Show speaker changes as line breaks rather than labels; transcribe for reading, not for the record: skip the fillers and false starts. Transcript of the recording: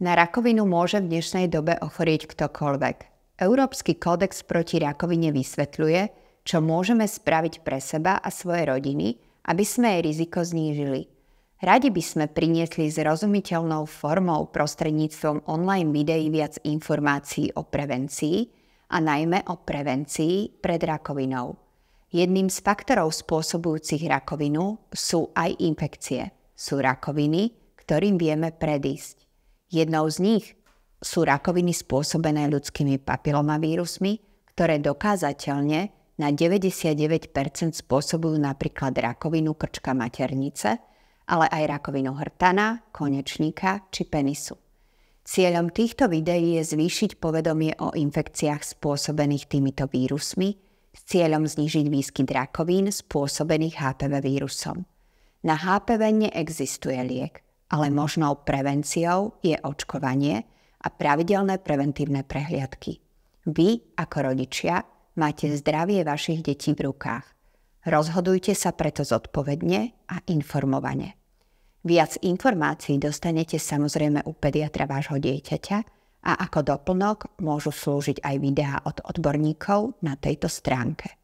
Na rakovinu môže v dnešnej dobe ochorieť ktokoľvek. Európsky kódex proti rakovine vysvetľuje, čo môžeme spraviť pre seba a svoje rodiny, aby sme jej riziko znížili. Radi by sme priniesli zrozumiteľnou formou prostredníctvom online videí viac informácií o prevencii a najmä o prevencii pred rakovinou. Jedným z faktorov spôsobujúcich rakovinu sú aj infekcie. Sú rakoviny, ktorým vieme predísť. Jednou z nich sú rakoviny spôsobené ľudskými papilomavírusmi, ktoré dokázateľne na 99% spôsobujú napríklad rakovinu krčka maternice, ale aj rakovinu hrtana, konečníka či penisu. Cieľom týchto videí je zvýšiť povedomie o infekciách spôsobených týmito vírusmi s cieľom znížiť výskyt rakovín spôsobených HPV vírusom. Na HPV neexistuje liek, ale možnou prevenciou je očkovanie a pravidelné preventívne prehliadky. Vy, ako rodičia, máte zdravie vašich detí v rukách. Rozhodujte sa preto zodpovedne a informovane. Viac informácií dostanete samozrejme u pediatra vášho dieťaťa a ako doplnok môžu slúžiť aj videá od odborníkov na tejto stránke.